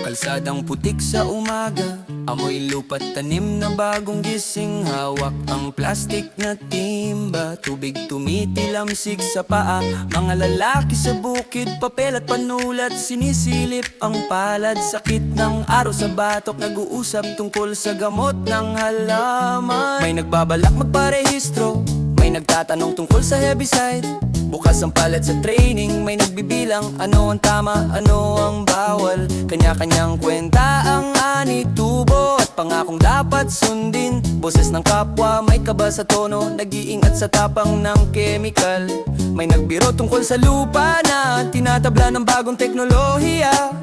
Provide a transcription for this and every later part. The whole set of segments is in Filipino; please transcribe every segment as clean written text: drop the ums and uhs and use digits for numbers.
Kalsadang putik sa umaga, amoy lupa't tanim na bagong gising. Hawak ang plastik na timba, tubig tumitilamsik sa paa. Mga lalaki sa bukid, papel at panulat, sinisilip ang palad. Sakit ng araw sa batok, nag-uusap tungkol sa gamot ng halaman. May nagbabalak magparehistro, may nagtatanong tungkol sa herbicide. Bukas ang palad sa training, may nagbibilang ano ang tama, ano ang bawal. Kanya-kanyang kwenta ang ani, tubo at pangakong dapat sundin. Boses ng kapwa, may kaba sa tono, nag-iingat sa tapang ng chemical. May nagbiro tungkol sa lupa na tinatabla ng bagong teknolohiya.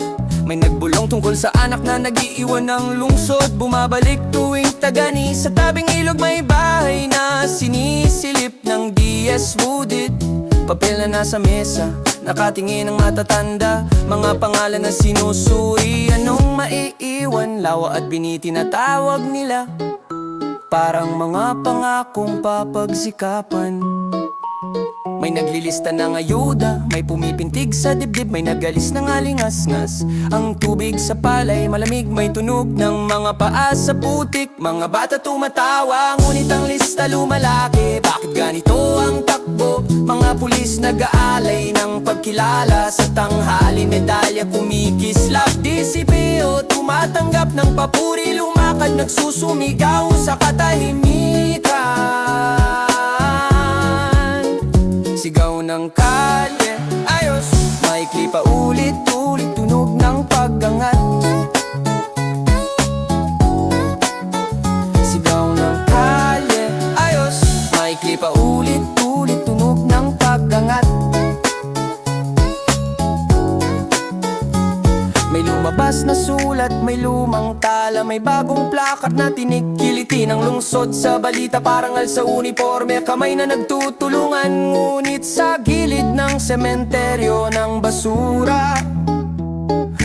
May nagbulong tungkol sa anak na nag-iiwan ng lungsod, bumabalik tuwing tagani. Sa tabing ilog may bahay na sinisilip ng DS Wooded. Papel na nasa mesa, nakatingin ang matatanda. Mga pangalan na sinusuri, anong maiiwan? Lawa at biniti na tawag nila, parang mga pangakong papagsikapan. May naglilista ng ayuda, may pumipintig sa dibdib, may nagalis ng alingas-ngas. Ang tubig sa palay malamig, may tunog ng mga paa sa putik. Mga bata tumatawa, ngunit ang lista lumalaki. Bakit ganito ang takbo? Mga pulis nag-aalay ng pagkilala. Sa tanghali medalya kumikislap, DCPO tumatanggap ng papuri. Lumakad nagsusumigaw sa katahimikan. Sigaw ng kalye, ayos, maikli pa ulit-ulit, tunog ng pag-angat. Sigaw ng kalye, ayos, maikli pa ulit-ulit, tunog ng pag-angat. May lumabas na sulat, may lumang tala, may bagong plakat na tinikiliti ng lungsod. Sa balita parangal sa uniforme, kamay na nagtutulungan. Ngunit sa gilid ng sementeryo ng basura,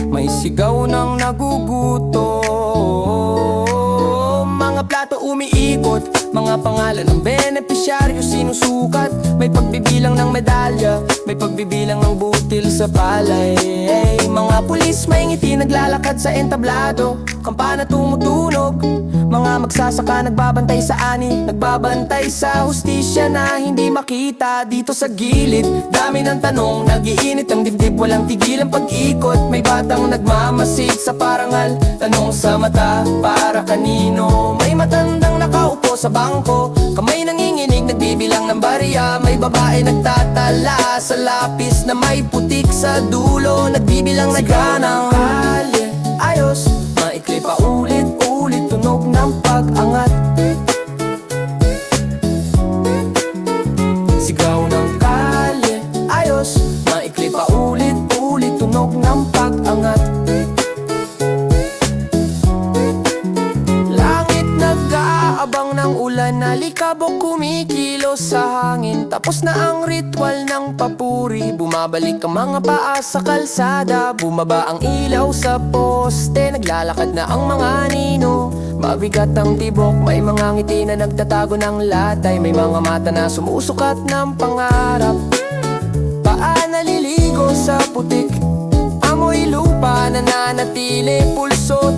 may sigaw ng nagugutom. Mga plato umiikot, mga pangalan ng benepisyaryo sinusukat. May pagbibilang ng medalya, may pagbibilang ng butil sa palay. Mga pulis may ngiti naglalakad sa entablado, kampana tumutunog. Mga magsasaka nagbabantay sa ani, nagbabantay sa hustisya na hindi makita dito sa gilid. Dami ng tanong, nagiinit ang dibdib, walang tigil ang pag-ikot. May batang nagmamasid sa parangal, tanong sa mata, para kanino? May matandang nakaupo sa bangko, kamay nanginginig, nagbibilang ng barya. May babae nagtatala sa lapis na may putik sa dulo, nagbibilang na ganang kalye, ayos, maikli pa ulit-ulit, tunog ng pag-angat. Sigaw ng kalye, ayos, maikli pa ulit-ulit, tunog ng pag-angat. Langit nag-aabang ng ulan, nalikabok kumikilos sa hangin. Tapos na ang ritual ng papuri, bumabalik ang mga paa sa kalsada. Bumaba ang ilaw sa poste, naglalakad na ang mga nino. Mabigat ang tibok, may mga ngiti na nagtatago ng latay. May mga mata na sumusukat ng pangarap. Paa naliligo sa putik, amoy lupa nananatili, pulso